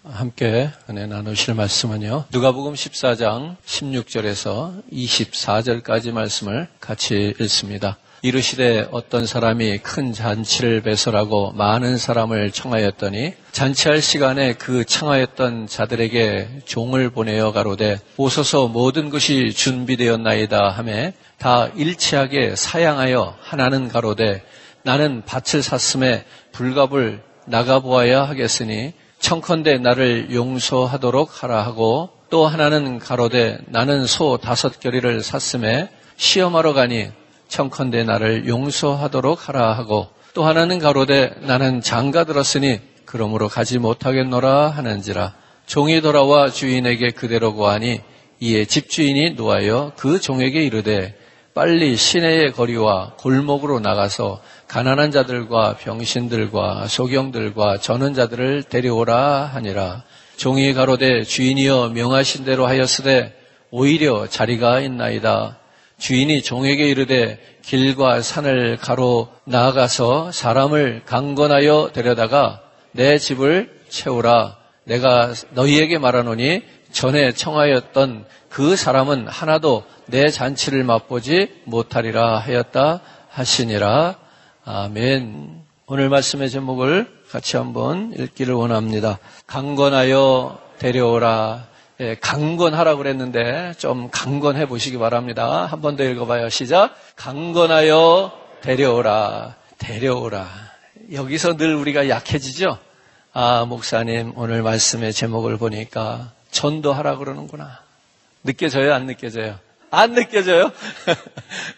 함께 은혜 나누실 말씀은요, 누가복음 14장 16절에서 24절까지 말씀을 같이 읽습니다. 이르시되 어떤 사람이 큰 잔치를 배설하고 많은 사람을 청하였더니 잔치할 시간에 그 청하였던 자들에게 종을 보내어 가로되 오소서 모든 것이 준비되었나이다 하매 다 일치하게 사양하여 하나는 가로되 나는 밭을 샀음에 불갑을 나가보아야 하겠으니 청컨대 나를 용서하도록 하라 하고, 또 하나는 가로되 나는 소 5겨리를 샀음에 시험하러 가니 청컨대 나를 용서하도록 하라 하고, 또 하나는 가로되 나는 장가 들었으니 그러므로 가지 못하겠노라 하는지라. 종이 돌아와 주인에게 그대로 고하니 이에 집주인이 노하여 그 종에게 이르되 빨리 시내의 거리와 골목으로 나가서 가난한 자들과 병신들과 소경들과 저는 자들을 데려오라 하니라. 종이 가로되 주인이여 명하신 대로 하였으되 오히려 자리가 있나이다. 주인이 종에게 이르되 길과 산을 가로 나아가서 사람을 강건하여 데려다가 내 집을 채우라. 내가 너희에게 말하노니 전에 청하였던 그 사람은 하나도 내 잔치를 맛보지 못하리라 하였다 하시니라. 아멘. 오늘 말씀의 제목을 같이 한번 읽기를 원합니다. 강건하여 데려오라. 예, 강건하라고 그랬는데 좀 강건해 보시기 바랍니다. 한 번 더 읽어봐요. 시작. 강건하여 데려오라. 데려오라. 여기서 늘 우리가 약해지죠? 목사님 오늘 말씀의 제목을 보니까 전도하라 그러는구나. 느껴져요? 안 느껴져요? 안 느껴져요?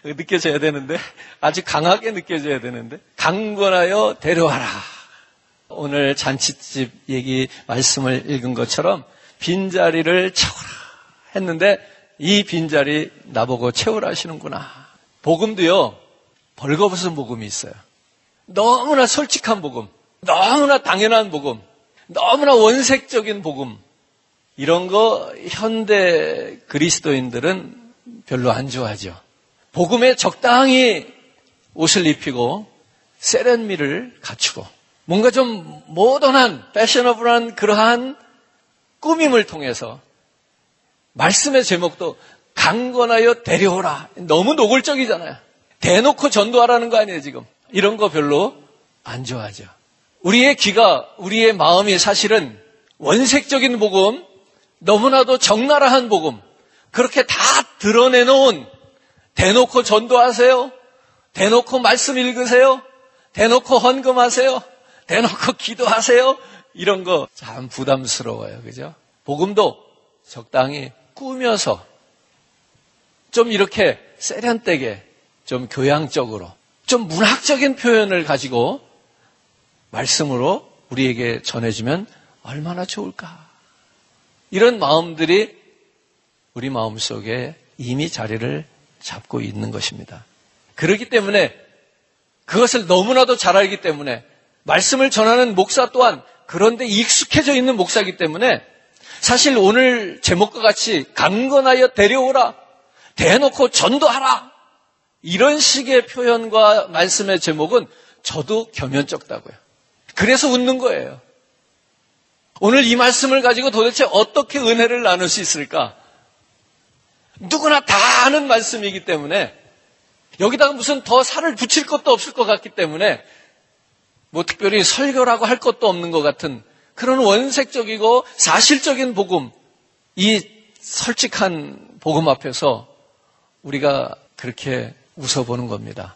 느껴져야 되는데, 아주 강하게 느껴져야 되는데, 강건하여 데려와라. 오늘 잔치집 얘기 말씀을 읽은 것처럼 빈자리를 채워라 했는데 이 빈자리 나보고 채우라 하시는구나. 복음도요, 벌거벗은 복음이 있어요. 너무나 솔직한 복음, 너무나 당연한 복음, 너무나 원색적인 복음, 이런 거 현대 그리스도인들은 별로 안 좋아하죠. 복음에 적당히 옷을 입히고 세련미를 갖추고 뭔가 좀 모던한 패셔너블한 그러한 꾸밈을 통해서 말씀의 제목도 강건하여 데려오라. 너무 노골적이잖아요. 대놓고 전도하라는 거 아니에요 지금. 이런 거 별로 안 좋아하죠. 우리의 귀가, 우리의 마음이 사실은 원색적인 복음, 너무나도 적나라한 복음, 그렇게 다 드러내놓은, 대놓고 전도하세요, 대놓고 말씀 읽으세요, 대놓고 헌금하세요, 대놓고 기도하세요, 이런 거 참 부담스러워요. 그죠? 복음도 적당히 꾸며서 좀 이렇게 세련되게, 좀 교양적으로, 좀 문학적인 표현을 가지고 말씀으로 우리에게 전해주면 얼마나 좋을까. 이런 마음들이 우리 마음속에 이미 자리를 잡고 있는 것입니다. 그렇기 때문에 그것을 너무나도 잘 알기 때문에 말씀을 전하는 목사 또한 그런데 익숙해져 있는 목사이기 때문에 사실 오늘 제목과 같이 강건하여 데려오라, 대놓고 전도하라, 이런 식의 표현과 말씀의 제목은 저도 겸연쩍다고요. 그래서 웃는 거예요. 오늘 이 말씀을 가지고 도대체 어떻게 은혜를 나눌 수 있을까? 누구나 다 아는 말씀이기 때문에 여기다가 무슨 더 살을 붙일 것도 없을 것 같기 때문에 뭐 특별히 설교라고 할 것도 없는 것 같은 그런 원색적이고 사실적인 복음, 이 솔직한 복음 앞에서 우리가 그렇게 웃어보는 겁니다.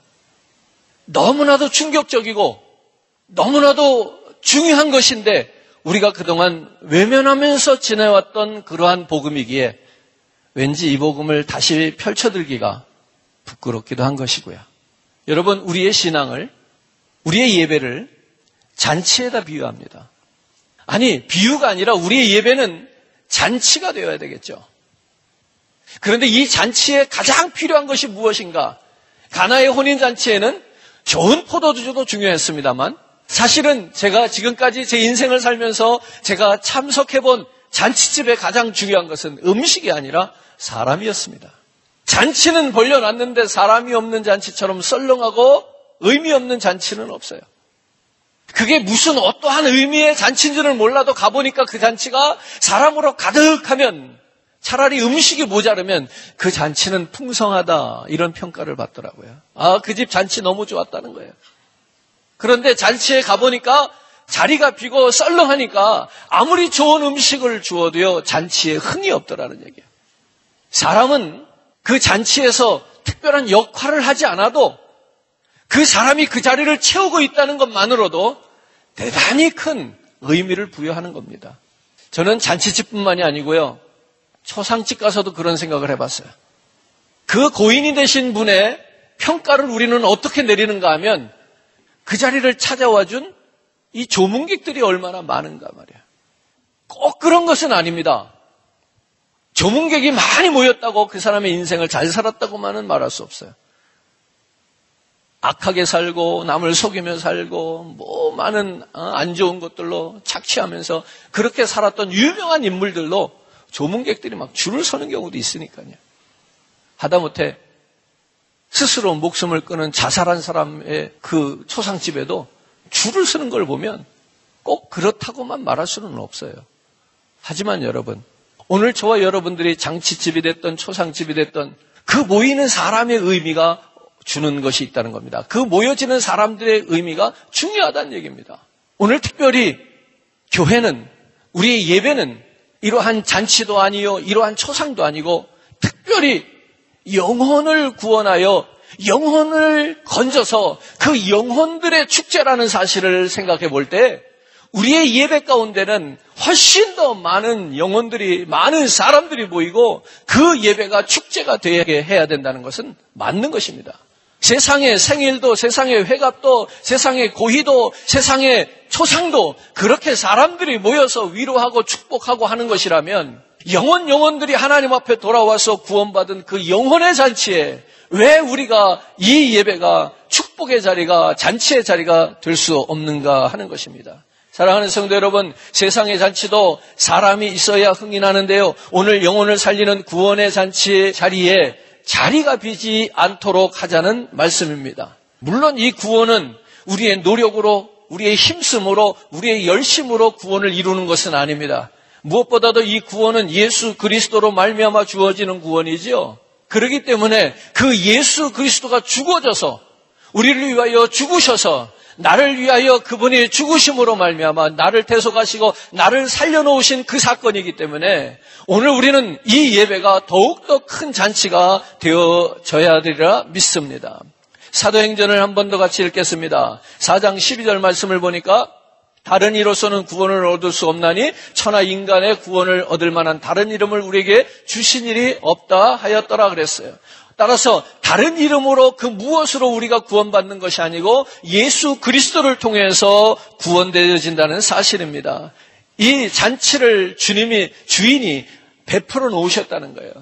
너무나도 충격적이고 너무나도 중요한 것인데 우리가 그동안 외면하면서 지내왔던 그러한 복음이기에 왠지 이 복음을 다시 펼쳐들기가 부끄럽기도 한 것이고요. 여러분, 우리의 신앙을, 우리의 예배를 잔치에다 비유합니다. 아니, 비유가 아니라 우리의 예배는 잔치가 되어야 되겠죠. 그런데 이 잔치에 가장 필요한 것이 무엇인가? 가나의 혼인잔치에는 좋은 포도주도 중요했습니다만 사실은 제가 지금까지 제 인생을 살면서 제가 참석해본 잔치집에 가장 중요한 것은 음식이 아니라 사람이었습니다. 잔치는 벌려놨는데 사람이 없는 잔치처럼 썰렁하고 의미 없는 잔치는 없어요. 그게 무슨 어떠한 의미의 잔치인지는 몰라도 가보니까 그 잔치가 사람으로 가득하면, 차라리 음식이 모자르면 그 잔치는 풍성하다, 이런 평가를 받더라고요. 아, 그 집 잔치 너무 좋았다는 거예요. 그런데 잔치에 가보니까 자리가 비고 썰렁하니까 아무리 좋은 음식을 주어도요, 잔치에 흥이 없더라는 얘기예요. 사람은 그 잔치에서 특별한 역할을 하지 않아도 그 사람이 그 자리를 채우고 있다는 것만으로도 대단히 큰 의미를 부여하는 겁니다. 저는 잔치집뿐만이 아니고요, 초상집 가서도 그런 생각을 해봤어요. 그 고인이 되신 분의 평가를 우리는 어떻게 내리는가 하면 그 자리를 찾아와 준 이 조문객들이 얼마나 많은가 말이에요. 꼭 그런 것은 아닙니다. 조문객이 많이 모였다고 그 사람의 인생을 잘 살았다고만은 말할 수 없어요. 악하게 살고 남을 속이며 살고 많은 안 좋은 것들로 착취하면서 그렇게 살았던 유명한 인물들도 조문객들이 막 줄을 서는 경우도 있으니까요. 하다못해 스스로 목숨을 끊은 자살한 사람의 그 초상집에도 줄을 서는 걸 보면 꼭 그렇다고만 말할 수는 없어요. 하지만 여러분, 오늘 저와 여러분들이 장치집이 됐던 초상집이 됐던 그 모이는 사람의 의미가 주는 것이 있다는 겁니다. 그 모여지는 사람들의 의미가 중요하다는 얘기입니다. 오늘 특별히 교회는, 우리의 예배는 이러한 잔치도 아니요, 이러한 초상도 아니고 특별히 영혼을 구원하여 영혼을 건져서 그 영혼들의 축제라는 사실을 생각해 볼 때 우리의 예배 가운데는 훨씬 더 많은 영혼들이, 많은 사람들이 모이고 그 예배가 축제가 되게 해야 된다는 것은 맞는 것입니다. 세상의 생일도, 세상의 회갑도, 세상의 고희도, 세상의 초상도 그렇게 사람들이 모여서 위로하고 축복하고 하는 것이라면 영혼들이 하나님 앞에 돌아와서 구원받은 그 영혼의 잔치에 왜 우리가 이 예배가 축복의 자리가, 잔치의 자리가 될 수 없는가 하는 것입니다. 사랑하는 성도 여러분, 세상의 잔치도 사람이 있어야 흥이 나는데요, 오늘 영혼을 살리는 구원의 잔치의 자리에 자리가 비지 않도록 하자는 말씀입니다. 물론 이 구원은 우리의 노력으로, 우리의 힘쓰므로, 우리의 열심으로 구원을 이루는 것은 아닙니다. 무엇보다도 이 구원은 예수 그리스도로 말미암아 주어지는 구원이지요. 그렇기 때문에 그 예수 그리스도가 죽어져서 우리를 위하여 죽으셔서 나를 위하여 그분이 죽으심으로 말미암아 나를 대속하시고 나를 살려놓으신 그 사건이기 때문에 오늘 우리는 이 예배가 더욱더 큰 잔치가 되어져야 되리라 믿습니다. 사도행전을 한 번 더 같이 읽겠습니다. 4장 12절 말씀을 보니까 다른 이로서는 구원을 얻을 수 없나니 천하 인간의 구원을 얻을 만한 다른 이름을 우리에게 주신 일이 없다 하였더라 그랬어요. 따라서 다른 이름으로 그 무엇으로 우리가 구원받는 것이 아니고 예수 그리스도를 통해서 구원되어진다는 사실입니다. 이 잔치를 주인이 베풀어 놓으셨다는 거예요.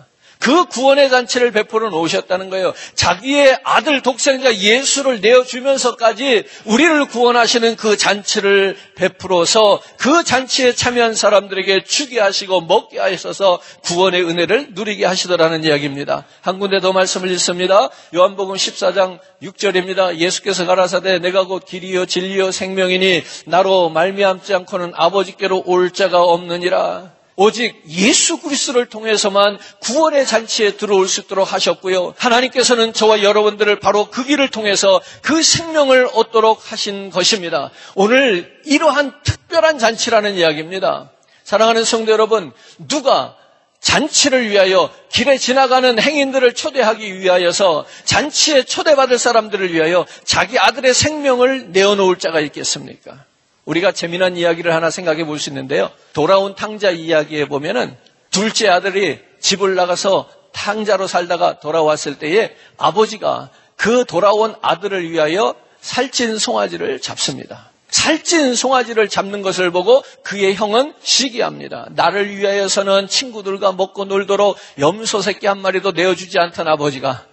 그 구원의 잔치를 베풀어 놓으셨다는 거예요. 자기의 아들 독생자 예수를 내어주면서까지 우리를 구원하시는 그 잔치를 베풀어서 그 잔치에 참여한 사람들에게 주게 하시고 먹게 하셔서 구원의 은혜를 누리게 하시더라는 이야기입니다. 한 군데 더 말씀을 읽습니다. 요한복음 14장 6절입니다. 예수께서 가라사대 내가 곧 길이요 진리요 생명이니 나로 말미암지 않고는 아버지께로 올 자가 없느니라. 오직 예수 그리스도를 통해서만 구원의 잔치에 들어올 수 있도록 하셨고요. 하나님께서는 저와 여러분들을 바로 그 길을 통해서 그 생명을 얻도록 하신 것입니다. 오늘 이러한 특별한 잔치라는 이야기입니다. 사랑하는 성도 여러분, 누가 잔치를 위하여 길에 지나가는 행인들을 초대하기 위하여서 잔치에 초대받을 사람들을 위하여 자기 아들의 생명을 내어놓을 자가 있겠습니까? 우리가 재미난 이야기를 하나 생각해 볼 수 있는데요. 돌아온 탕자 이야기에 보면은 둘째 아들이 집을 나가서 탕자로 살다가 돌아왔을 때에 아버지가 그 돌아온 아들을 위하여 살찐 송아지를 잡습니다. 살찐 송아지를 잡는 것을 보고 그의 형은 시기합니다. 나를 위하여서는 친구들과 먹고 놀도록 염소 새끼 한 마리도 내어주지 않던 아버지가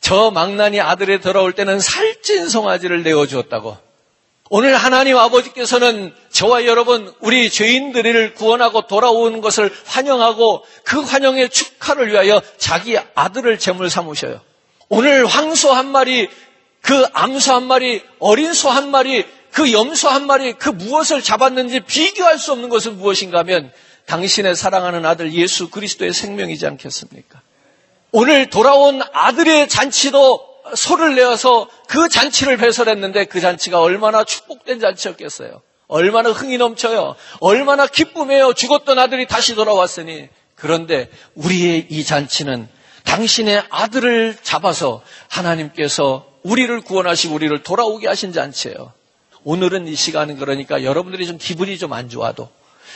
저 망나니 아들이 돌아올 때는 살찐 송아지를 내어주었다고. 오늘 하나님 아버지께서는 저와 여러분 우리 죄인들을 구원하고 돌아오는 것을 환영하고 그 환영의 축하를 위하여 자기 아들을 제물 삼으셔요. 오늘 황소 한 마리, 그 암소 한 마리, 어린 소 한 마리, 그 염소 한 마리 그 무엇을 잡았는지 비교할 수 없는 것은 무엇인가 하면 당신의 사랑하는 아들 예수 그리스도의 생명이지 않겠습니까? 오늘 돌아온 아들의 잔치도 소를 내어서 그 잔치를 배설했는데 그 잔치가 얼마나 축복된 잔치였겠어요. 얼마나 흥이 넘쳐요. 얼마나 기쁨이에요. 죽었던 아들이 다시 돌아왔으니. 그런데 우리의 이 잔치는 당신의 아들을 잡아서 하나님께서 우리를 구원하시고 우리를 돌아오게 하신 잔치예요. 오늘은 이 시간은 그러니까 여러분들이 좀 기분이 좀 안 좋아도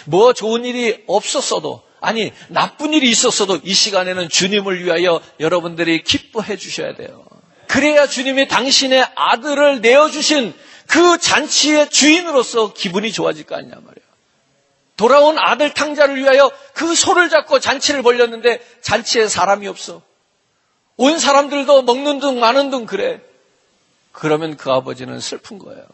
뭐 좋은 일이 없었어도 아니 나쁜 일이 있었어도 이 시간에는 주님을 위하여 여러분들이 기뻐해 주셔야 돼요. 그래야 주님이 당신의 아들을 내어주신 그 잔치의 주인으로서 기분이 좋아질 거 아니냐 말이에요. 돌아온 아들 탕자를 위하여 그 소를 잡고 잔치를 벌렸는데 잔치에 사람이 없어. 온 사람들도 먹는 둥 마는 둥 그래. 그러면 그 아버지는 슬픈 거예요.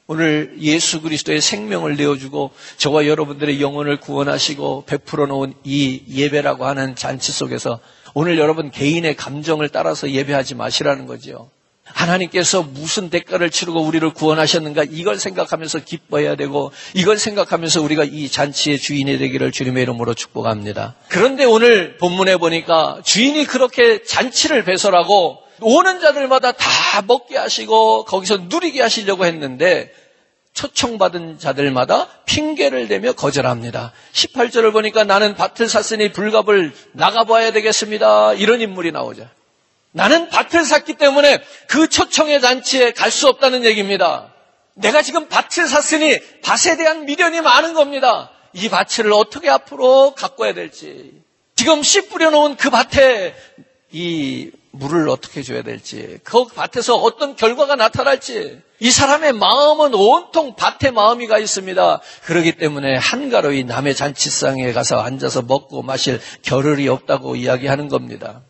오늘 예수 그리스도의 생명을 내어주고 저와 여러분들의 영혼을 구원하시고 베풀어 놓은 이 예배라고 하는 잔치 속에서 오늘 여러분 개인의 감정을 따라서 예배하지 마시라는 거지요. 하나님께서 무슨 대가를 치르고 우리를 구원하셨는가 이걸 생각하면서 기뻐해야 되고 이걸 생각하면서 우리가 이 잔치의 주인이 되기를 주님의 이름으로 축복합니다. 그런데 오늘 본문에 보니까 주인이 그렇게 잔치를 배설하고 오는 자들마다 다 먹게 하시고 거기서 누리게 하시려고 했는데 초청받은 자들마다 핑계를 대며 거절합니다. 18절을 보니까 나는 밭을 샀으니 불갑을 나가봐야 되겠습니다. 이런 인물이 나오죠. 나는 밭을 샀기 때문에 그 초청의 잔치에 갈 수 없다는 얘기입니다. 내가 지금 밭을 샀으니 밭에 대한 미련이 많은 겁니다. 이 밭을 어떻게 앞으로 가꿔야 될지, 지금 씨 뿌려놓은 그 밭에 이 물을 어떻게 줘야 될지, 그 밭에서 어떤 결과가 나타날지, 이 사람의 마음은 온통 밭의 마음이 가 있습니다. 그렇기 때문에 한가로이 남의 잔치상에 가서 앉아서 먹고 마실 겨를이 없다고 이야기하는 겁니다.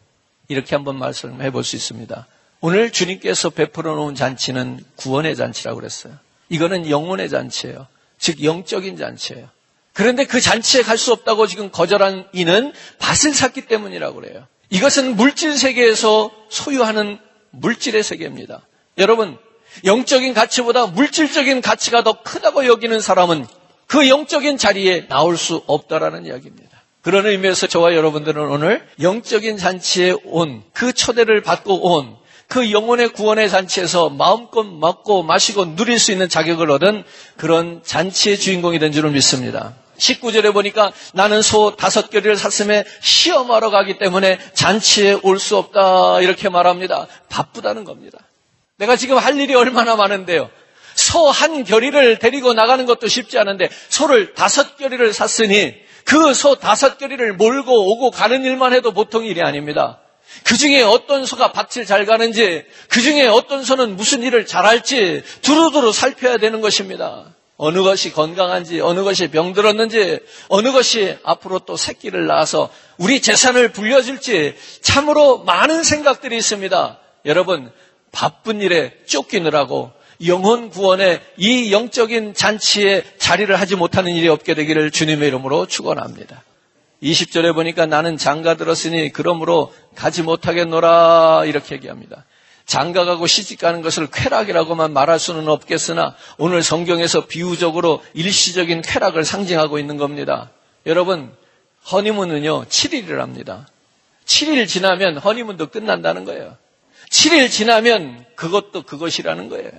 이렇게 한번 말씀해 볼 수 있습니다. 오늘 주님께서 베풀어 놓은 잔치는 구원의 잔치라고 그랬어요. 이거는 영혼의 잔치예요. 즉 영적인 잔치예요. 그런데 그 잔치에 갈 수 없다고 지금 거절한 이는 밭을 샀기 때문이라고 그래요. 이것은 물질 세계에서 소유하는 물질의 세계입니다. 여러분, 영적인 가치보다 물질적인 가치가 더 크다고 여기는 사람은 그 영적인 자리에 나올 수 없다라는 이야기입니다. 그런 의미에서 저와 여러분들은 오늘 영적인 잔치에 온, 그 초대를 받고 온 그 영혼의 구원의 잔치에서 마음껏 먹고 마시고 누릴 수 있는 자격을 얻은 그런 잔치의 주인공이 된 줄을 믿습니다. 19절에 보니까 나는 소 5겨리를 샀음에 시험하러 가기 때문에 잔치에 올 수 없다 이렇게 말합니다. 바쁘다는 겁니다. 내가 지금 할 일이 얼마나 많은데요. 소 한 겨리를 데리고 나가는 것도 쉽지 않은데 소를 5겨리를 샀으니 그 소 5겨리를 몰고 오고 가는 일만 해도 보통 일이 아닙니다. 그 중에 어떤 소가 밭을 잘 가는지, 그 중에 어떤 소는 무슨 일을 잘할지 두루두루 살펴야 되는 것입니다. 어느 것이 건강한지, 어느 것이 병들었는지, 어느 것이 앞으로 또 새끼를 낳아서 우리 재산을 불려줄지 참으로 많은 생각들이 있습니다. 여러분, 바쁜 일에 쫓기느라고 영혼 구원의 이 영적인 잔치에 자리를 하지 못하는 일이 없게 되기를 주님의 이름으로 축원합니다. 20절에 보니까 나는 장가 들었으니 그러므로 가지 못하겠노라 이렇게 얘기합니다. 장가가고 시집가는 것을 쾌락이라고만 말할 수는 없겠으나 오늘 성경에서 비유적으로 일시적인 쾌락을 상징하고 있는 겁니다. 여러분, 허니문은요 7일이랍니다. 7일 지나면 허니문도 끝난다는 거예요. 7일 지나면 그것도 그것이라는 거예요.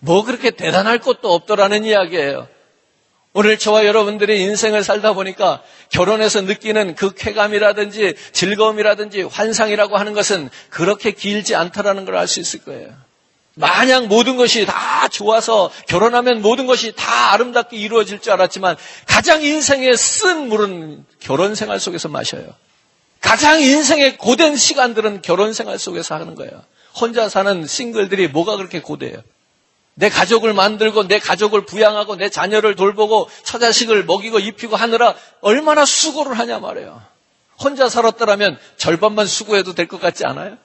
뭐 그렇게 대단할 것도 없더라는 이야기예요. 오늘 저와 여러분들이 인생을 살다 보니까 결혼해서 느끼는 그 쾌감이라든지 즐거움이라든지 환상이라고 하는 것은 그렇게 길지 않다라는 걸 알 수 있을 거예요. 마냥 모든 것이 다 좋아서 결혼하면 모든 것이 다 아름답게 이루어질 줄 알았지만 가장 인생의 쓴 물은 결혼 생활 속에서 마셔요. 가장 인생의 고된 시간들은 결혼 생활 속에서 하는 거예요. 혼자 사는 싱글들이 뭐가 그렇게 고돼요. 내 가족을 만들고 내 가족을 부양하고 내 자녀를 돌보고 처자식을 먹이고 입히고 하느라 얼마나 수고를 하냐 말이에요. 혼자 살았더라면 절반만 수고해도 될 것 같지 않아요?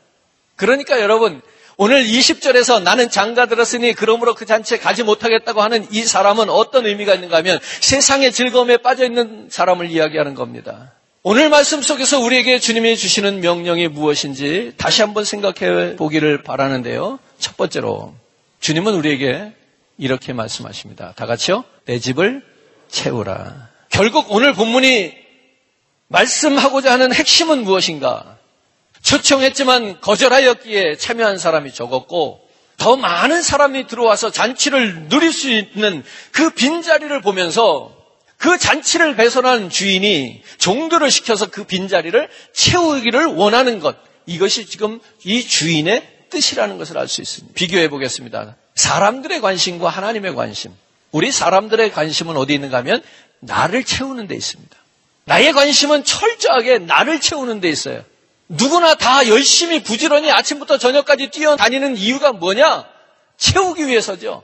그러니까 여러분, 오늘 20절에서 나는 장가 들었으니 그러므로 그 잔치에 가지 못하겠다고 하는 이 사람은 어떤 의미가 있는가 하면 세상의 즐거움에 빠져있는 사람을 이야기하는 겁니다. 오늘 말씀 속에서 우리에게 주님이 주시는 명령이 무엇인지 다시 한번 생각해 보기를 바라는데요. 첫 번째로, 주님은 우리에게 이렇게 말씀하십니다. 다 같이요. 내 집을 채우라. 결국 오늘 본문이 말씀하고자 하는 핵심은 무엇인가? 초청했지만 거절하였기에 참여한 사람이 적었고 더 많은 사람이 들어와서 잔치를 누릴 수 있는 그 빈자리를 보면서 그 잔치를 배설한 주인이 종들을 시켜서 그 빈자리를 채우기를 원하는 것, 이것이 지금 이 주인의 뜻이라는 것을 알 수 있습니다. 비교해 보겠습니다. 사람들의 관심과 하나님의 관심. 우리 사람들의 관심은 어디 있는가 하면 나를 채우는 데 있습니다. 나의 관심은 철저하게 나를 채우는 데 있어요. 누구나 다 열심히 부지런히 아침부터 저녁까지 뛰어다니는 이유가 뭐냐? 채우기 위해서죠.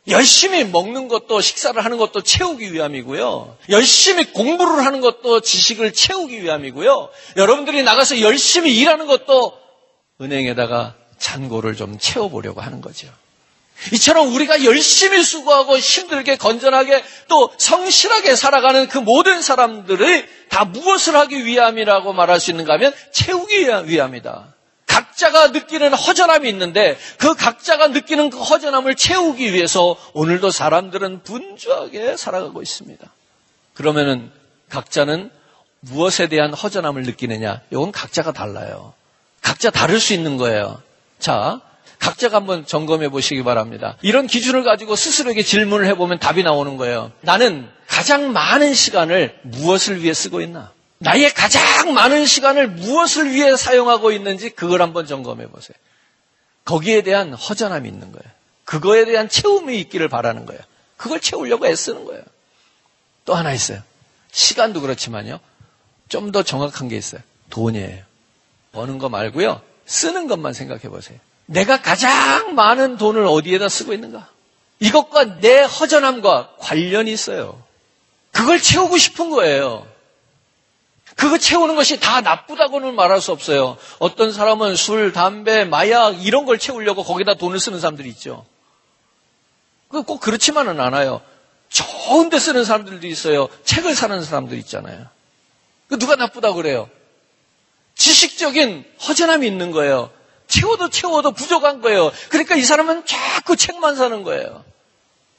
열심히 먹는 것도 식사를 하는 것도 채우기 위함이고요. 열심히 공부를 하는 것도 지식을 채우기 위함이고요. 여러분들이 나가서 열심히 일하는 것도 은행에다가 잔고를 좀 채워보려고 하는 거죠. 이처럼 우리가 열심히 수고하고 힘들게 건전하게 또 성실하게 살아가는 그 모든 사람들이 다 무엇을 하기 위함이라고 말할 수 있는가 하면 채우기 위함이다. 각자가 느끼는 허전함이 있는데 그 각자가 느끼는 그 허전함을 채우기 위해서 오늘도 사람들은 분주하게 살아가고 있습니다. 그러면은 각자는 무엇에 대한 허전함을 느끼느냐? 이건 각자가 달라요. 각자 다를 수 있는 거예요. 자, 각자가 한번 점검해 보시기 바랍니다. 이런 기준을 가지고 스스로에게 질문을 해보면 답이 나오는 거예요. 나는 가장 많은 시간을 무엇을 위해 쓰고 있나? 나의 가장 많은 시간을 무엇을 위해 사용하고 있는지 그걸 한번 점검해 보세요. 거기에 대한 허전함이 있는 거예요. 그거에 대한 채움이 있기를 바라는 거예요. 그걸 채우려고 애쓰는 거예요. 또 하나 있어요. 시간도 그렇지만요. 좀 더 정확한 게 있어요. 돈이에요. 버는 거 말고요. 쓰는 것만 생각해 보세요. 내가 가장 많은 돈을 어디에다 쓰고 있는가? 이것과 내 허전함과 관련이 있어요. 그걸 채우고 싶은 거예요. 그거 채우는 것이 다 나쁘다고는 말할 수 없어요. 어떤 사람은 술, 담배, 마약 이런 걸 채우려고 거기다 돈을 쓰는 사람들이 있죠. 꼭 그렇지만은 않아요. 좋은 데 쓰는 사람들도 있어요. 책을 사는 사람들 있잖아요. 누가 나쁘다고 그래요? 지식적인 허전함이 있는 거예요. 채워도 부족한 거예요. 그러니까 이 사람은 자꾸 책만 사는 거예요.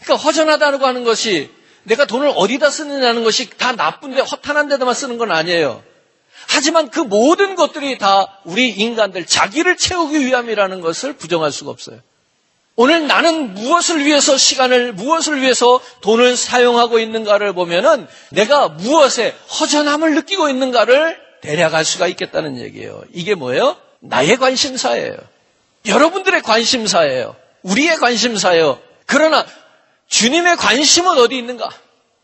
그러니까 허전하다고 하는 것이 내가 돈을 어디다 쓰느냐는 것이 다 나쁜데 허탄한 데다만 쓰는 건 아니에요. 하지만 그 모든 것들이 다 우리 인간들 자기를 채우기 위함이라는 것을 부정할 수가 없어요. 오늘 나는 무엇을 위해서 시간을, 무엇을 위해서 돈을 사용하고 있는가를 보면은 내가 무엇에 허전함을 느끼고 있는가를 대략 알 수가 있겠다는 얘기예요. 이게 뭐예요? 나의 관심사예요. 여러분들의 관심사예요. 우리의 관심사예요. 그러나 주님의 관심은 어디 있는가?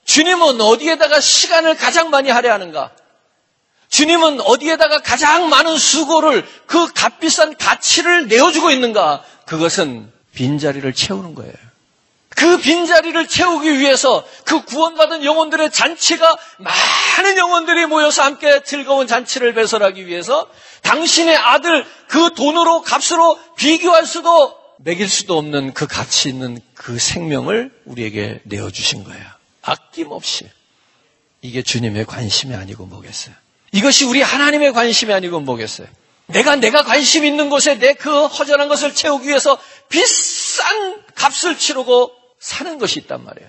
주님은 어디에다가 시간을 가장 많이 할애하는가? 주님은 어디에다가 가장 많은 수고를, 그 값비싼 가치를 내어주고 있는가? 그것은 빈자리를 채우는 거예요. 그 빈자리를 채우기 위해서 그 구원받은 영혼들의 잔치가 많은 영혼들이 모여서 함께 즐거운 잔치를 배설하기 위해서 당신의 아들 그 돈으로 값으로 비교할 수도 매길 수도 없는 그 가치 있는 그 생명을 우리에게 내어주신 거예요. 아낌없이. 이게 주님의 관심이 아니고 뭐겠어요? 이것이 우리 하나님의 관심이 아니고 뭐겠어요? 내가 관심 있는 곳에 내 그 허전한 것을 채우기 위해서 비싼 값을 치르고 사는 것이 있단 말이에요.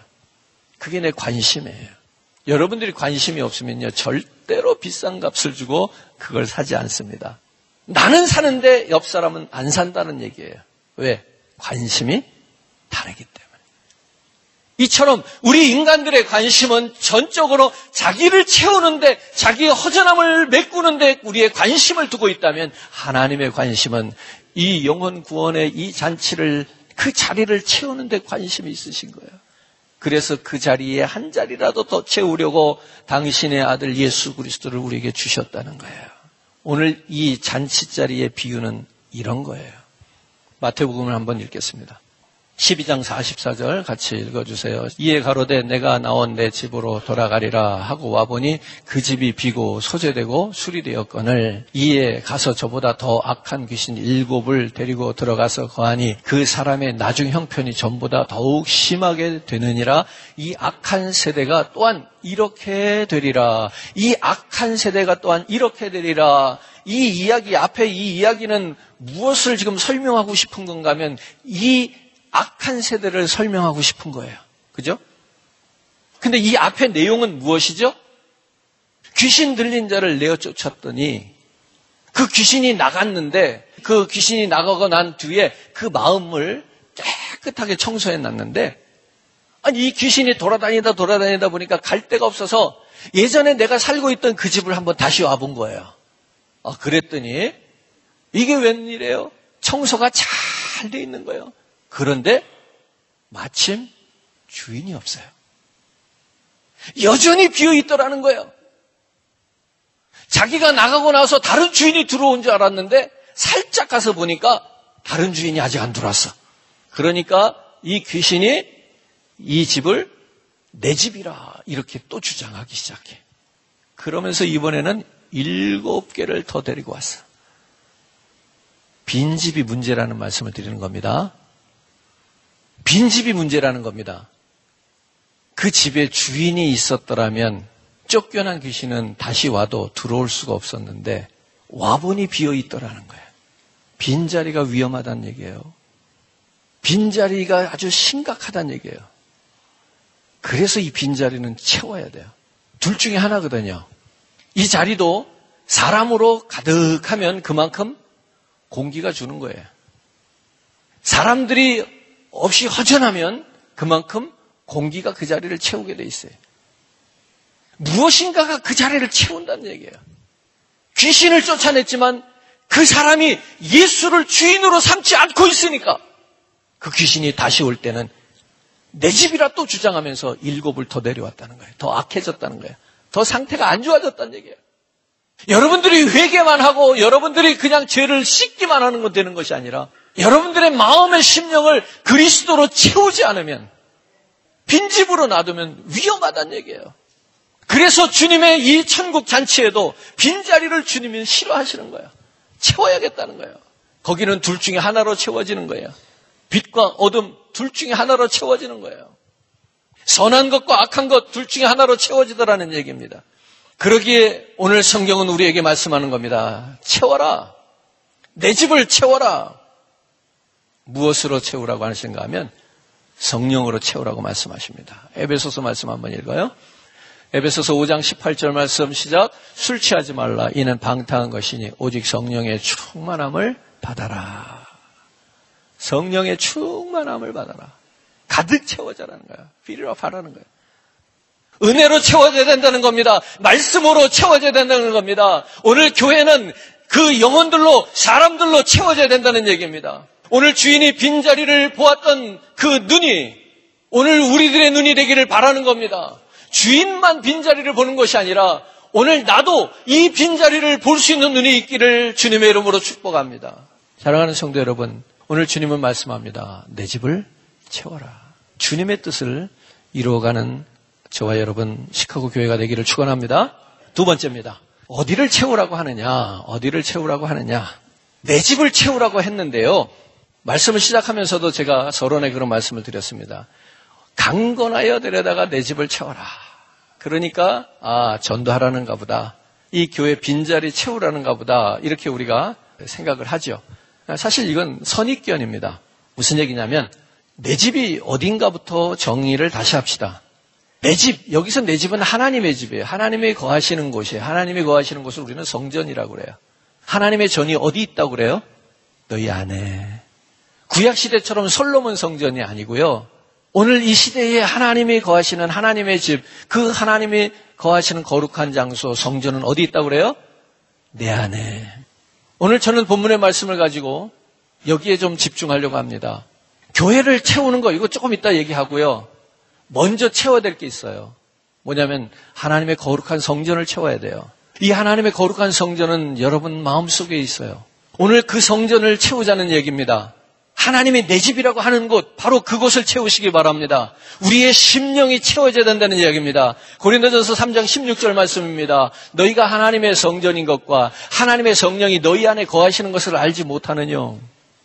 그게 내 관심이에요. 여러분들이 관심이 없으면요, 절대로 비싼 값을 주고 그걸 사지 않습니다. 나는 사는데 옆 사람은 안 산다는 얘기예요. 왜? 관심이 다르기 때문에. 이처럼 우리 인간들의 관심은 전적으로 자기를 채우는데, 자기의 허전함을 메꾸는데 우리의 관심을 두고 있다면, 하나님의 관심은 이 영혼 구원의 이 잔치를, 그 자리를 채우는데 관심이 있으신 거예요. 그래서 그 자리에 한 자리라도 더 채우려고 당신의 아들 예수 그리스도를 우리에게 주셨다는 거예요. 오늘 이 잔치 자리의 비유는 이런 거예요. 마태복음을 한번 읽겠습니다. 12장 44절 같이 읽어주세요. 이에 가로되 내가 나온 내 집으로 돌아가리라 하고 와보니 그 집이 비고 소재되고 수리되었거늘 이에 가서 저보다 더 악한 귀신 7을 데리고 들어가서 거하니 그 사람의 나중 형편이 전보다 더욱 심하게 되느니라. 이 악한 세대가 또한 이렇게 되리라. 이 악한 세대가 또한 이렇게 되리라. 이 이야기, 앞에 이 이야기는 무엇을 지금 설명하고 싶은 건가 하면 이 악한 세대를 설명하고 싶은 거예요. 그죠? 근데 이 앞에 내용은 무엇이죠? 귀신 들린 자를 내어 쫓았더니 그 귀신이 나갔는데 그 귀신이 나가고 난 뒤에 그 마음을 깨끗하게 청소해 놨는데 아니 이 귀신이 돌아다니다 보니까 갈 데가 없어서 예전에 내가 살고 있던 그 집을 한번 다시 와본 거예요. 그랬더니 이게 웬일이에요? 청소가 잘 돼 있는 거예요. 그런데 마침 주인이 없어요. 여전히 비어 있더라는 거예요. 자기가 나가고 나서 다른 주인이 들어온 줄 알았는데 살짝 가서 보니까 다른 주인이 아직 안 들어왔어. 그러니까 이 귀신이 이 집을 내 집이라 이렇게 또 주장하기 시작해. 그러면서 이번에는 7개를 더 데리고 왔어. 빈집이 문제라는 말씀을 드리는 겁니다. 빈집이 문제라는 겁니다. 그 집에 주인이 있었더라면 쫓겨난 귀신은 다시 와도 들어올 수가 없었는데 와보니 비어있더라는 거예요. 빈자리가 위험하다는 얘기예요. 빈자리가 아주 심각하다는 얘기예요. 그래서 이 빈자리는 채워야 돼요. 둘 중에 하나거든요. 이 자리도 사람으로 가득하면 그만큼 공기가 주는 거예요. 사람들이 없이 허전하면 그만큼 공기가 그 자리를 채우게 돼 있어요. 무엇인가가 그 자리를 채운다는 얘기예요. 귀신을 쫓아냈지만 그 사람이 예수를 주인으로 삼지 않고 있으니까 그 귀신이 다시 올 때는 내 집이라 또 주장하면서 7을 더 내려왔다는 거예요. 더 악해졌다는 거예요. 더 상태가 안 좋아졌다는 얘기예요. 여러분들이 회개만 하고 여러분들이 그냥 죄를 씻기만 하는 건 되는 것이 아니라 여러분들의 마음의 심령을 그리스도로 채우지 않으면 빈집으로 놔두면 위험하다는 얘기예요. 그래서 주님의 이 천국 잔치에도 빈자리를 주님이 싫어하시는 거예요. 채워야겠다는 거예요. 거기는 둘 중에 하나로 채워지는 거예요. 빛과 어둠 둘 중에 하나로 채워지는 거예요. 선한 것과 악한 것 둘 중에 하나로 채워지더라는 얘기입니다. 그러기에 오늘 성경은 우리에게 말씀하는 겁니다. 채워라. 내 집을 채워라. 무엇으로 채우라고 하시는가 하면 성령으로 채우라고 말씀하십니다. 에베소서 말씀 한번 읽어요. 에베소서 5장 18절 말씀 시작. 술 취하지 말라. 이는 방탕한 것이니 오직 성령의 충만함을 받아라. 성령의 충만함을 받아라. 가득 채워져라는 거야. Fill up 하라는 거야. 은혜로 채워져야 된다는 겁니다. 말씀으로 채워져야 된다는 겁니다. 오늘 교회는 그 영혼들로 사람들로 채워져야 된다는 얘기입니다. 오늘 주인이 빈자리를 보았던 그 눈이 오늘 우리들의 눈이 되기를 바라는 겁니다. 주인만 빈자리를 보는 것이 아니라 오늘 나도 이 빈자리를 볼 수 있는 눈이 있기를 주님의 이름으로 축복합니다. 사랑하는 성도 여러분, 오늘 주님은 말씀합니다. 내 집을 채워라. 주님의 뜻을 이루어가는 저와 여러분 시카고 교회가 되기를 축원합니다. 두 번째입니다. 어디를 채우라고 하느냐? 어디를 채우라고 하느냐? 내 집을 채우라고 했는데요. 말씀을 시작하면서도 제가 서론에 그런 말씀을 드렸습니다. 강건하여 데려다가 내 집을 채워라. 그러니까 전도하라는가 보다. 이 교회 빈자리 채우라는가 보다. 이렇게 우리가 생각을 하죠. 사실 이건 선입견입니다. 무슨 얘기냐면 내 집이 어딘가부터 정의를 다시 합시다. 내 집, 여기서 내 집은 하나님의 집이에요. 하나님이 거하시는 곳이에요. 하나님이 거하시는 곳을 우리는 성전이라고 그래요. 하나님의 전이 어디 있다고 그래요? 너희 안에. 구약시대처럼 솔로몬 성전이 아니고요. 오늘 이 시대에 하나님이 거하시는 하나님의 집, 그 하나님이 거하시는 거룩한 장소, 성전은 어디 있다고 그래요? 내 안에. 오늘 저는 본문의 말씀을 가지고 여기에 좀 집중하려고 합니다. 교회를 채우는 거 이거 조금 이따 얘기하고요. 먼저 채워야 될 게 있어요. 뭐냐면 하나님의 거룩한 성전을 채워야 돼요. 이 하나님의 거룩한 성전은 여러분 마음속에 있어요. 오늘 그 성전을 채우자는 얘기입니다. 하나님이 내 집이라고 하는 곳, 바로 그곳을 채우시기 바랍니다. 우리의 심령이 채워져야 된다는 이야기입니다. 고린도전서 3장 16절 말씀입니다. 너희가 하나님의 성전인 것과 하나님의 성령이 너희 안에 거하시는 것을 알지 못하느냐.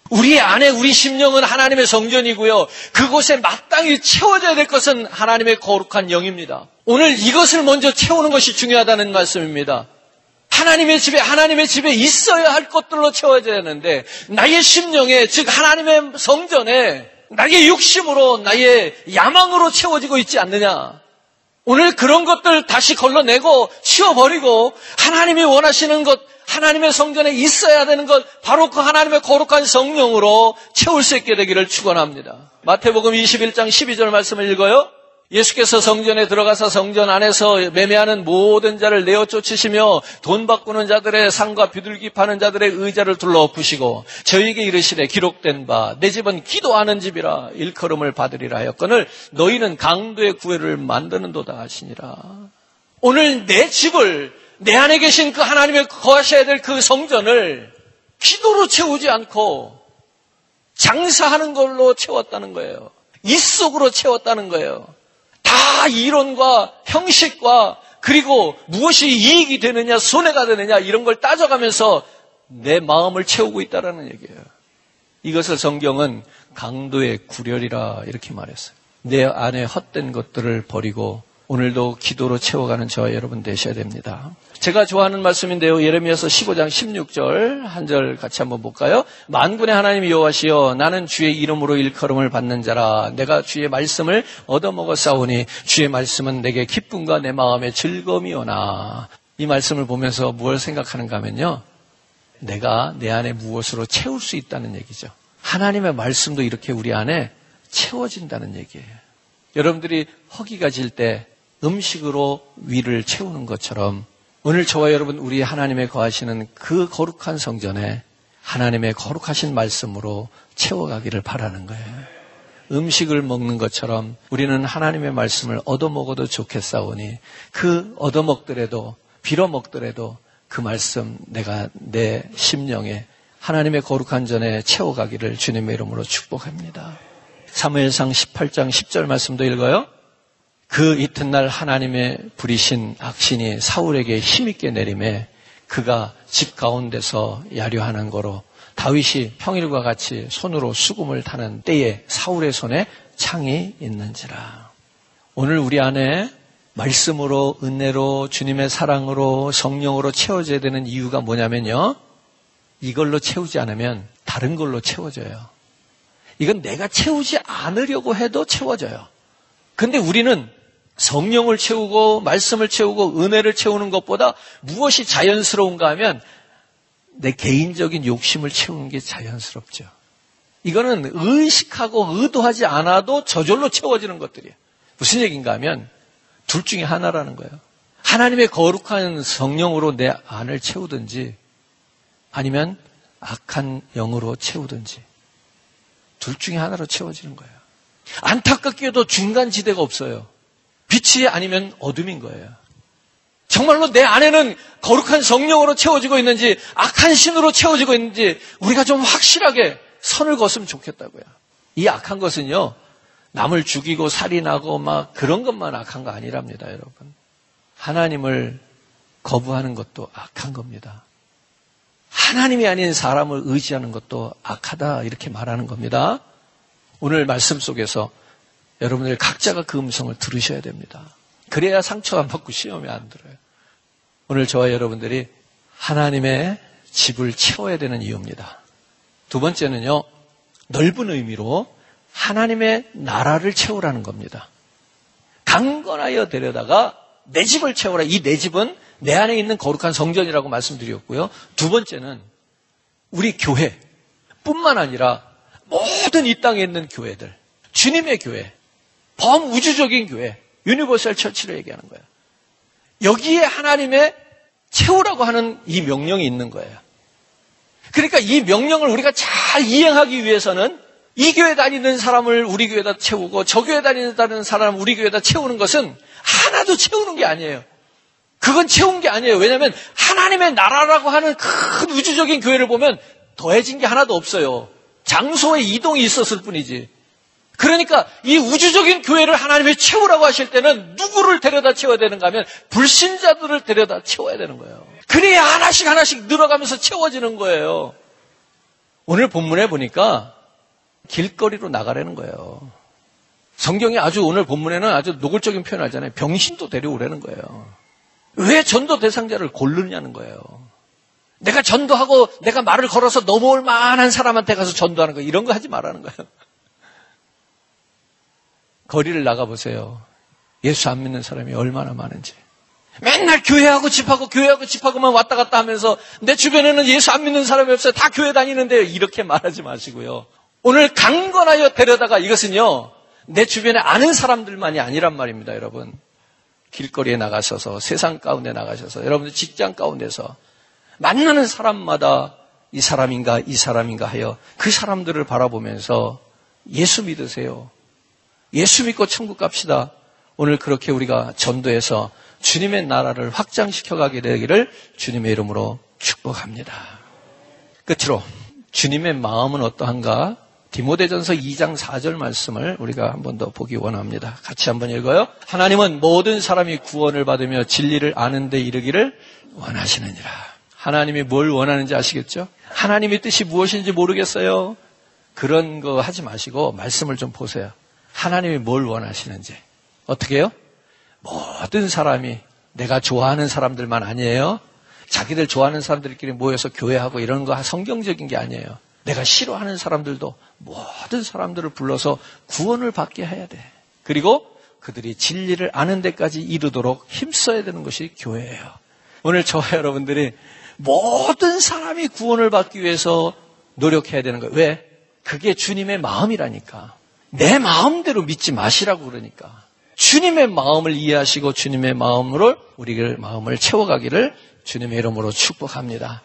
우리 안에 우리 심령은 하나님의 성전이고요. 그곳에 마땅히 채워져야 될 것은 하나님의 거룩한 영입니다. 오늘 이것을 먼저 채우는 것이 중요하다는 말씀입니다. 하나님의 집에 있어야 할 것들로 채워져야 하는데 나의 심령에, 즉 하나님의 성전에 나의 욕심으로, 나의 야망으로 채워지고 있지 않느냐. 오늘 그런 것들 다시 걸러내고 치워버리고 하나님이 원하시는 것, 하나님의 성전에 있어야 되는 것, 바로 그 하나님의 거룩한 성령으로 채울 수 있게 되기를 축원합니다. 마태복음 21장 12절 말씀을 읽어요. 예수께서 성전에 들어가서 성전 안에서 매매하는 모든 자를 내어 쫓으시며 돈 바꾸는 자들의 상과 비둘기 파는 자들의 의자를 둘러 엎으시고 저희에게 이르시되 기록된 바 내 집은 기도하는 집이라 일컬음을 받으리라 하였거늘 너희는 강도의 구회를 만드는도다 하시니라. 오늘 내 집을, 내 안에 계신 그 하나님의 거하셔야 될 그 성전을 기도로 채우지 않고 장사하는 걸로 채웠다는 거예요. 입속으로 채웠다는 거예요. 다 이론과 형식과 그리고 무엇이 이익이 되느냐 손해가 되느냐 이런 걸 따져가면서 내 마음을 채우고 있다는 얘기예요. 이것을 성경은 강도의 구렬이라 이렇게 말했어요. 내 안에 헛된 것들을 버리고 오늘도 기도로 채워가는 저와 여러분 되셔야 됩니다. 제가 좋아하는 말씀인데요. 예레미야서 15장 16절 한 절 같이 한번 볼까요? 만군의 하나님 여호와시여 나는 주의 이름으로 일컬음을 받는 자라. 내가 주의 말씀을 얻어먹었사오니 주의 말씀은 내게 기쁨과 내 마음의 즐거움이오나. 이 말씀을 보면서 무엇을 생각하는가 하면요. 내가 내 안에 무엇으로 채울 수 있다는 얘기죠. 하나님의 말씀도 이렇게 우리 안에 채워진다는 얘기예요. 여러분들이 허기가 질 때 음식으로 위를 채우는 것처럼 오늘 저와 여러분 우리 하나님의 거하시는 그 거룩한 성전에 하나님의 거룩하신 말씀으로 채워가기를 바라는 거예요. 음식을 먹는 것처럼 우리는 하나님의 말씀을 얻어먹어도 좋겠사오니 그 얻어먹더라도 빌어먹더라도 그 말씀 내가 내 심령에 하나님의 거룩한 전에 채워가기를 주님의 이름으로 축복합니다. 사무엘상 18장 10절 말씀도 읽어요. 그 이튿날 하나님의 부리신 악신이 사울에게 힘있게 내림에 그가 집 가운데서 야류하는 거로 다윗이 평일과 같이 손으로 수금을 타는 때에 사울의 손에 창이 있는지라. 오늘 우리 안에 말씀으로 은혜로 주님의 사랑으로 성령으로 채워져야 되는 이유가 뭐냐면요. 이걸로 채우지 않으면 다른 걸로 채워져요. 이건 내가 채우지 않으려고 해도 채워져요. 근데 우리는 성령을 채우고 말씀을 채우고 은혜를 채우는 것보다 무엇이 자연스러운가 하면 내 개인적인 욕심을 채우는 게 자연스럽죠. 이거는 의식하고 의도하지 않아도 저절로 채워지는 것들이에요. 무슨 얘기인가 하면 둘 중에 하나라는 거예요. 하나님의 거룩한 성령으로 내 안을 채우든지 아니면 악한 영으로 채우든지 둘 중에 하나로 채워지는 거예요. 안타깝게도 중간지대가 없어요. 빛이 아니면 어둠인 거예요. 정말로 내 안에는 거룩한 성령으로 채워지고 있는지 악한 신으로 채워지고 있는지 우리가 좀 확실하게 선을 그었으면 좋겠다고요. 이 악한 것은요. 남을 죽이고 살인하고 막 그런 것만 악한 거 아니랍니다. 여러분. 하나님을 거부하는 것도 악한 겁니다. 하나님이 아닌 사람을 의지하는 것도 악하다 이렇게 말하는 겁니다. 오늘 말씀 속에서 여러분들 각자가 그 음성을 들으셔야 됩니다. 그래야 상처 안 받고 시험에 안 들어요. 오늘 저와 여러분들이 하나님의 집을 채워야 되는 이유입니다. 두 번째는요. 넓은 의미로 하나님의 나라를 채우라는 겁니다. 강건하여 데려다가 내 집을 채우라. 이 내 집은 내 안에 있는 거룩한 성전이라고 말씀드렸고요. 두 번째는 우리 교회 뿐만 아니라 모든 이 땅에 있는 교회들, 주님의 교회, 범우주적인 교회, 유니버설 처치를 얘기하는 거예요. 여기에 하나님의 채우라고 하는 이 명령이 있는 거예요. 그러니까 이 명령을 우리가 잘 이행하기 위해서는 이 교회 다니는 사람을 우리 교회에다 채우고 저 교회 다니는 사람을 우리 교회에다 채우는 것은 하나도 채우는 게 아니에요. 그건 채운 게 아니에요. 왜냐하면 하나님의 나라라고 하는 큰 우주적인 교회를 보면 더해진 게 하나도 없어요. 장소의 이동이 있었을 뿐이지. 그러니까 이 우주적인 교회를 하나님이 채우라고 하실 때는 누구를 데려다 채워야 되는가 하면 불신자들을 데려다 채워야 되는 거예요. 그래야 하나씩 하나씩 늘어가면서 채워지는 거예요. 오늘 본문에 보니까 길거리로 나가라는 거예요. 성경이 아주 오늘 본문에는 아주 노골적인 표현을 하잖아요. 병신도 데려오라는 거예요. 왜 전도 대상자를 고르냐는 거예요. 내가 전도하고 내가 말을 걸어서 넘어올 만한 사람한테 가서 전도하는 거 이런 거 하지 말라는 거예요. 거리를 나가보세요. 예수 안 믿는 사람이 얼마나 많은지. 맨날 교회하고 집하고만 왔다 갔다 하면서 내 주변에는 예수 안 믿는 사람이 없어요. 다 교회 다니는데요. 이렇게 말하지 마시고요. 오늘 강건하여 데려다가 이것은요. 내 주변에 아는 사람들만이 아니란 말입니다. 여러분. 길거리에 나가셔서 세상 가운데 나가셔서 여러분들 직장 가운데서 만나는 사람마다 이 사람인가 하여 그 사람들을 바라보면서 예수 믿으세요. 예수 믿고 천국 갑시다. 오늘 그렇게 우리가 전도해서 주님의 나라를 확장시켜가게 되기를 주님의 이름으로 축복합니다. 끝으로 주님의 마음은 어떠한가? 디모데전서 2장 4절 말씀을 우리가 한 번 더 보기 원합니다. 같이 한번 읽어요. 하나님은 모든 사람이 구원을 받으며 진리를 아는 데 이르기를 원하시느니라. 하나님이 뭘 원하는지 아시겠죠? 하나님의 뜻이 무엇인지 모르겠어요. 그런 거 하지 마시고 말씀을 좀 보세요. 하나님이 뭘 원하시는지. 어떻게 해요? 모든 사람이 내가 좋아하는 사람들만 아니에요. 자기들 좋아하는 사람들끼리 모여서 교회하고 이런 거 성경적인 게 아니에요. 내가 싫어하는 사람들도 모든 사람들을 불러서 구원을 받게 해야 돼. 그리고 그들이 진리를 아는 데까지 이르도록 힘써야 되는 것이 교회예요. 오늘 저와 여러분들이 모든 사람이 구원을 받기 위해서 노력해야 되는 거예요. 왜? 그게 주님의 마음이라니까. 내 마음대로 믿지 마시라고 그러니까. 주님의 마음을 이해하시고 주님의 마음으로 우리의 마음을 채워가기를 주님의 이름으로 축복합니다.